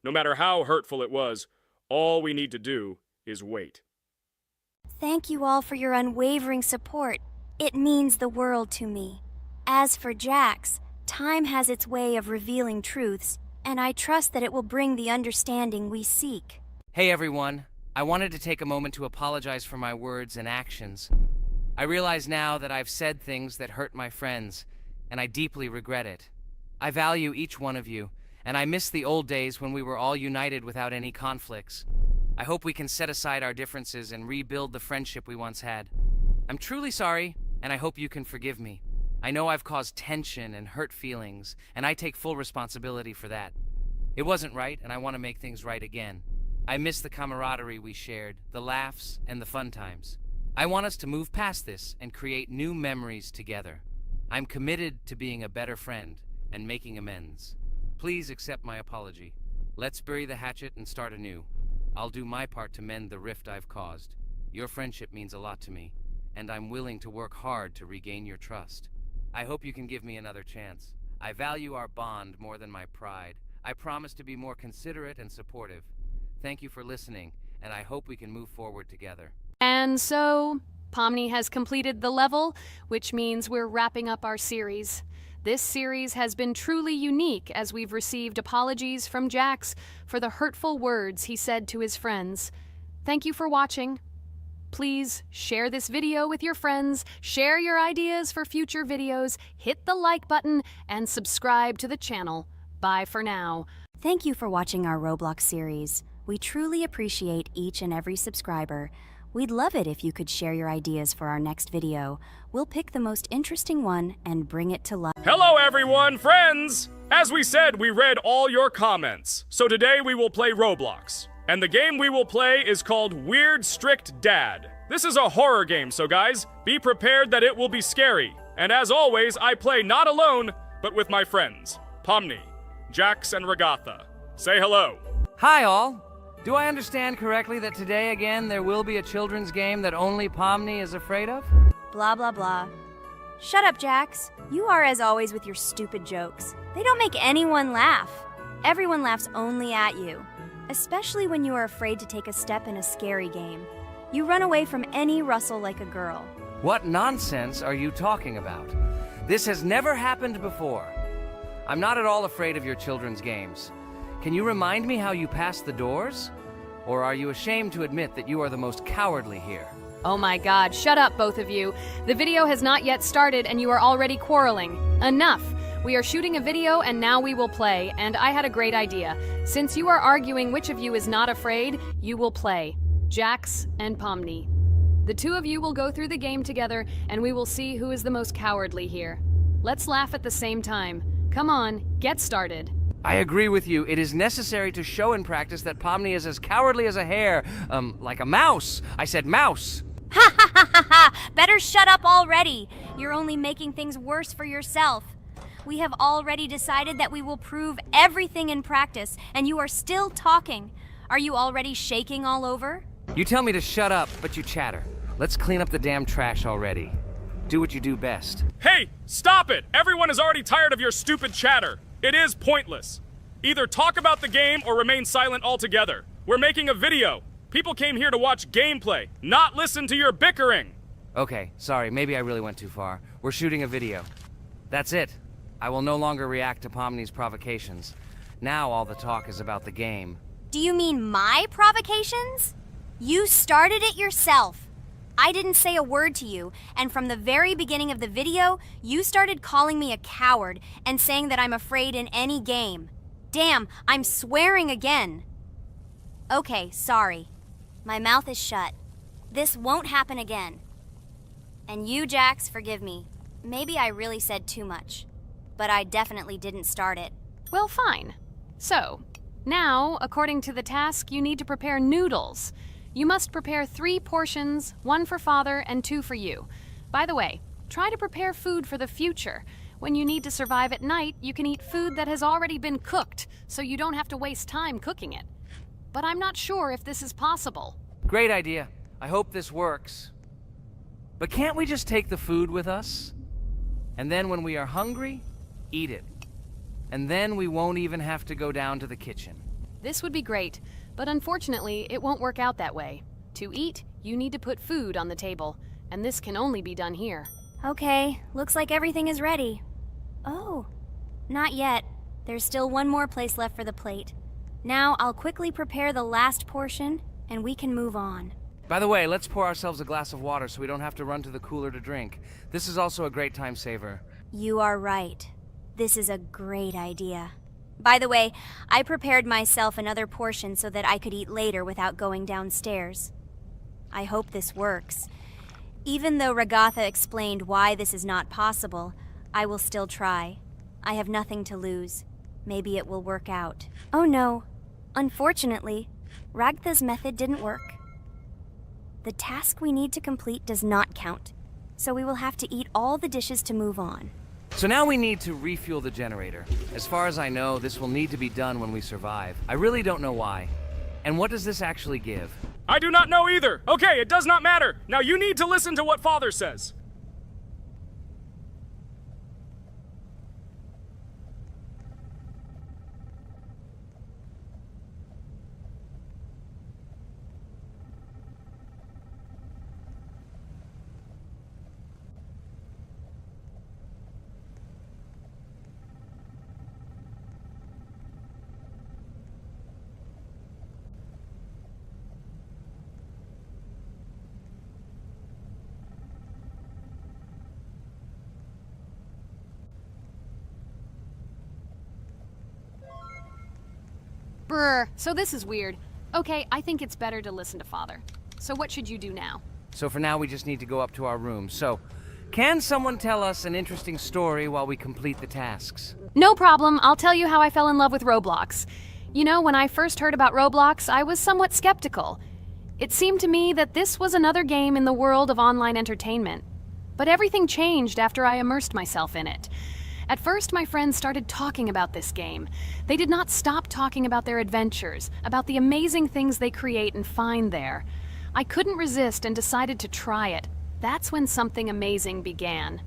[SPEAKER 3] No matter how hurtful it was, all we need to do is wait.
[SPEAKER 4] Thank you all for your unwavering support. It means the world to me. As for Jax, time has its way of revealing truths, and I trust that it will bring the understanding we seek.
[SPEAKER 1] Hey everyone, I wanted to take a moment to apologize for my words and actions. I realize now that I've said things that hurt my friends, and I deeply regret it. I value each one of you, and I miss the old days when we were all united without any conflicts. I hope we can set aside our differences and rebuild the friendship we once had. I'm truly sorry, and I hope you can forgive me. I know I've caused tension and hurt feelings, and I take full responsibility for that. It wasn't right, and I want to make things right again. I miss the camaraderie we shared, the laughs, and the fun times. I want us to move past this and create new memories together. I'm committed to being a better friend and making amends. Please accept my apology. Let's bury the hatchet and start anew. I'll do my part to mend the rift I've caused. Your friendship means a lot to me, and I'm willing to work hard to regain your trust. I hope you can give me another chance. I value our bond more than my pride. I promise to be more considerate and supportive. Thank you for listening, and I hope we can move forward together.
[SPEAKER 2] And so, Pomni has completed the level, which means we're wrapping up our series. This series has been truly unique as we've received apologies from Jax for the hurtful words he said to his friends. Thank you for watching. Please share this video with your friends, share your ideas for future videos, hit the like button, and subscribe to the channel. Bye for now.
[SPEAKER 4] Thank you for watching our Roblox series. We truly appreciate each and every subscriber. We'd love it if you could share your ideas for our next video. We'll pick the most interesting one and bring it to life.
[SPEAKER 3] Hello everyone, friends! As we said, we read all your comments. So today we will play Roblox. And the game we will play is called Weird Strict Dad. This is a horror game, so guys, be prepared that it will be scary. And as always, I play not alone, but with my friends, Pomni, Jax, and Regatha. Say hello.
[SPEAKER 1] Hi, all. Do I understand correctly that today again there will be a children's game that only Pomni is afraid of?
[SPEAKER 4] Blah, blah, blah. Shut up, Jax. You are as always with your stupid jokes. They don't make anyone laugh. Everyone laughs only at you. Especially when you are afraid to take a step in a scary game. You run away from any rustle like a girl.
[SPEAKER 1] What nonsense are you talking about? This has never happened before. I'm not at all afraid of your children's games. Can you remind me how you passed the doors? Or are you ashamed to admit that you are the most cowardly here?
[SPEAKER 2] Oh my god, shut up, both of you. The video has not yet started and you are already quarreling. Enough! We are shooting a video and now we will play, and I had a great idea. Since you are arguing which of you is not afraid, you will play. Jax and Pomni. The two of you will go through the game together and we will see who is the most cowardly here. Let's laugh at the same time. Come on, get started.
[SPEAKER 1] I agree with you. It is necessary to show in practice that Pomni is as cowardly as a hare. Like a mouse. I said mouse.
[SPEAKER 4] Ha ha ha ha ha! Better shut up already. You're only making things worse for yourself. We have already decided that we will prove everything in practice, and you are still talking. Are you already shaking all over?
[SPEAKER 1] You tell me to shut up, but you chatter. Let's clean up the damn trash already. Do what you do best.
[SPEAKER 3] Hey, stop it! Everyone is already tired of your stupid chatter. It is pointless. Either talk about the game or remain silent altogether. We're making a video. People came here to watch gameplay, not listen to your bickering.
[SPEAKER 1] Okay, sorry, maybe I really went too far. We're shooting a video. That's it. I will no longer react to Pomni's provocations. Now all the talk is about the game.
[SPEAKER 4] Do you mean my provocations? You started it yourself. I didn't say a word to you, and from the very beginning of the video, you started calling me a coward and saying that I'm afraid in any game. Damn, I'm swearing again. Okay, sorry. My mouth is shut. This won't happen again. And you, Jax, forgive me. Maybe I really said too much, but I definitely didn't start it.
[SPEAKER 2] Well, fine. So, now, according to the task, you need to prepare noodles. You must prepare 3 portions, 1 for father and 2 for you. By the way, try to prepare food for the future. When you need to survive at night, you can eat food that has already been cooked, so you don't have to waste time cooking it. But I'm not sure if this is possible.
[SPEAKER 1] Great idea. I hope this works. But can't we just take the food with us? And then when we are hungry, eat it. And then we won't even have to go down to the kitchen.
[SPEAKER 2] This would be great, but unfortunately, it won't work out that way. To eat, you need to put food on the table, and this can only be done here.
[SPEAKER 4] Okay, looks like everything is ready. Oh, not yet. There's still one more place left for the plate. Now I'll quickly prepare the last portion, and we can move on.
[SPEAKER 1] By the way, let's pour ourselves a glass of water so we don't have to run to the cooler to drink. This is also a great time saver.
[SPEAKER 4] You are right. This is a great idea. By the way, I prepared myself another portion so that I could eat later without going downstairs. I hope this works. Even though Regatha explained why this is not possible, I will still try. I have nothing to lose. Maybe it will work out. Oh no. Unfortunately, Ragatha's method didn't work. The task we need to complete does not count, so we will have to eat all the dishes to move on.
[SPEAKER 1] So now we need to refuel the generator. As far as I know, this will need to be done when we survive. I really don't know why. And what does this actually give?
[SPEAKER 3] I do not know either. Okay, it does not matter. Now you need to listen to what Father says.
[SPEAKER 2] Brr, so this is weird. Okay, I think it's better to listen to Father. So what should you do now?
[SPEAKER 1] So for now, we just need to go up to our room. So, can someone tell us an interesting story while we complete the tasks?
[SPEAKER 2] No problem, I'll tell you how I fell in love with Roblox. You know, when I first heard about Roblox, I was somewhat skeptical. It seemed to me that this was another game in the world of online entertainment. But everything changed after I immersed myself in it. At first, my friends started talking about this game. They did not stop talking about their adventures, about the amazing things they create and find there. I couldn't resist and decided to try it. That's when something amazing began.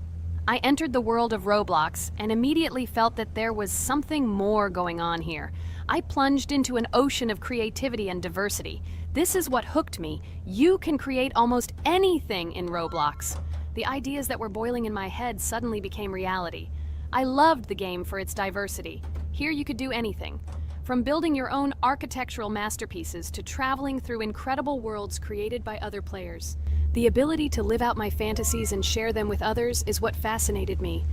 [SPEAKER 2] I entered the world of Roblox and immediately felt that there was something more going on here. I plunged into an ocean of creativity and diversity. This is what hooked me. You can create almost anything in Roblox. The ideas that were boiling in my head suddenly became reality. I loved the game for its diversity. Here you could do anything. From building your own architectural masterpieces to traveling through incredible worlds created by other players. The ability to live out my fantasies and share them with others is what fascinated me.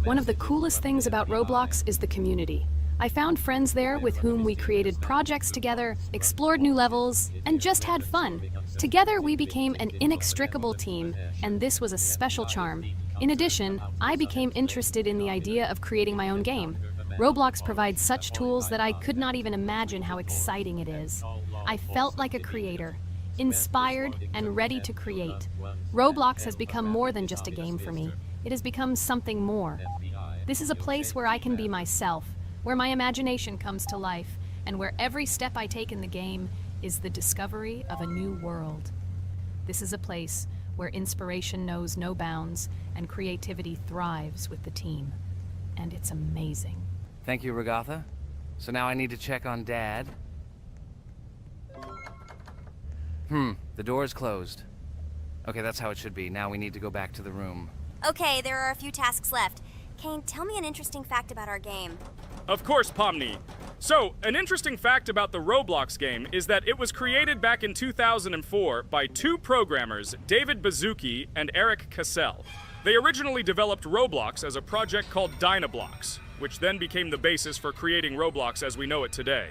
[SPEAKER 2] One of the coolest things about Roblox is the community. I found friends there with whom we created projects together, explored new levels, and just had fun. Together we became an inextricable team, and this was a special charm. In addition, I became interested in the idea of creating my own game. Roblox provides such tools that I could not even imagine how exciting it is. I felt like a creator, inspired and ready to create. Roblox has become more than just a game for me. It has become something more. This is a place where I can be myself, where my imagination comes to life, and where every step I take in the game is the discovery of a new world. This is a place where inspiration knows no bounds and creativity thrives with the team. And it's amazing.
[SPEAKER 1] Thank you, Regatha. So now I need to check on Dad. The door is closed. Okay, that's how it should be. Now we need to go back to the room.
[SPEAKER 4] Okay, there are a few tasks left. Kane, tell me an interesting fact about our game.
[SPEAKER 3] Of course, Pomni. So, an interesting fact about the Roblox game is that it was created back in 2004 by two programmers, David Baszucki and Eric Cassell. They originally developed Roblox as a project called Dynablocks, which then became the basis for creating Roblox as we know it today.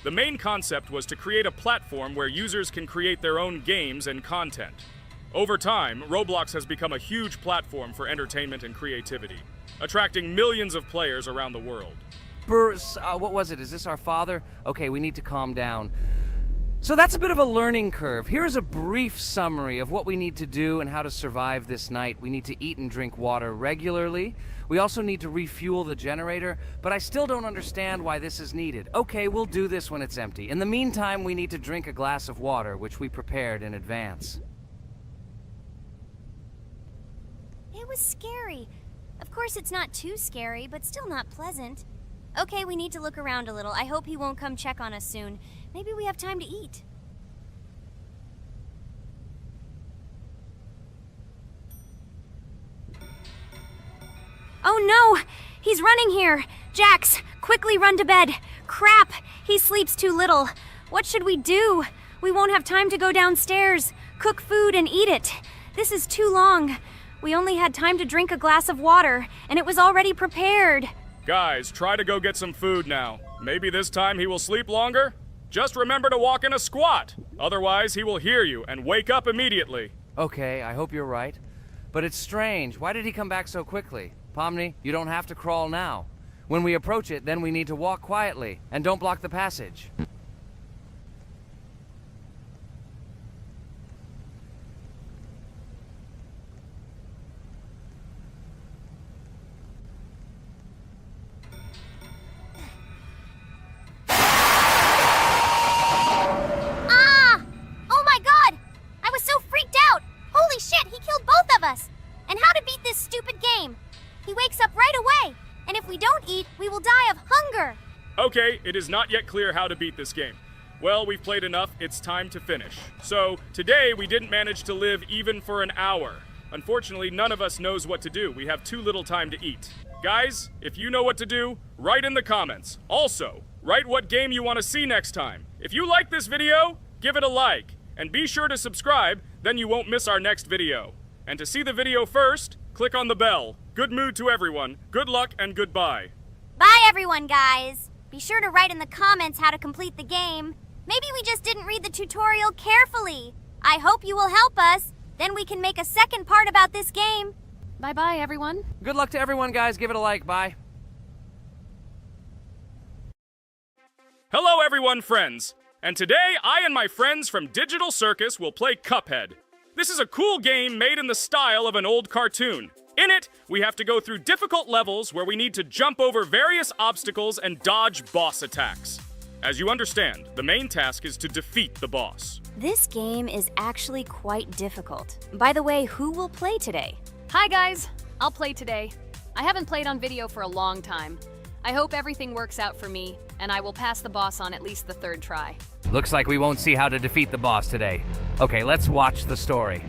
[SPEAKER 3] The main concept was to create a platform where users can create their own games and content. Over time, Roblox has become a huge platform for entertainment and creativity, attracting millions of players around the world.
[SPEAKER 1] What was it? Is this our father? Okay, we need to calm down. So that's a bit of a learning curve. Here's a brief summary of what we need to do and how to survive this night. We need to eat and drink water regularly. We also need to refuel the generator, but I still don't understand why this is needed. Okay, we'll do this when it's empty. In the meantime, we need to drink a glass of water, which we prepared in advance.
[SPEAKER 4] It was scary. Of course, it's not too scary, but still not pleasant. Okay, we need to look around a little. I hope he won't come check on us soon. Maybe we have time to eat. Oh no! He's running here! Jax, quickly run to bed! Crap! He sleeps too little. What should we do? We won't have time to go downstairs, cook food, and eat it. This is too long. We only had time to drink a glass of water, and it was already prepared.
[SPEAKER 3] Guys, try to go get some food now. Maybe this time he will sleep longer? Just remember to walk in a squat. Otherwise, he will hear you and wake up immediately.
[SPEAKER 1] Okay, I hope you're right. But it's strange. Why did he come back so quickly? Pomni, you don't have to crawl now. When we approach it, then we need to walk quietly. And don't block the passage.
[SPEAKER 4] And how to beat this stupid game. He wakes up right away, and if we don't eat, we will die of hunger.
[SPEAKER 3] Okay, it is not yet clear how to beat this game. Well, we've played enough, it's time to finish. So, today we didn't manage to live even for an hour. Unfortunately, none of us knows what to do. We have too little time to eat. Guys, if you know what to do, write in the comments. Also, write what game you want to see next time. If you like this video, give it a like. And be sure to subscribe, then you won't miss our next video. And to see the video first, click on the bell. Good mood to everyone, good luck, and goodbye.
[SPEAKER 4] Bye everyone, guys.
[SPEAKER 6] Be sure to write in the comments how to complete the game. Maybe we just didn't read the tutorial carefully. I hope you will help us. Then we can make a second part about this game.
[SPEAKER 2] Bye-bye, everyone.
[SPEAKER 1] Good luck to everyone, guys. Give it a like. Bye.
[SPEAKER 3] Hello, everyone, friends. And today, I and my friends from Digital Circus will play Cuphead. This is a cool game made in the style of an old cartoon. In it, we have to go through difficult levels where we need to jump over various obstacles and dodge boss attacks. As you understand, the main task is to defeat the boss.
[SPEAKER 4] This game is actually quite difficult. By the way, who will play today?
[SPEAKER 2] Hi, guys. I'll play today. I haven't played on video for a long time. I hope everything works out for me, and I will pass the boss on at least the third try.
[SPEAKER 1] Looks like we won't see how to defeat the boss today. Okay, let's watch the story.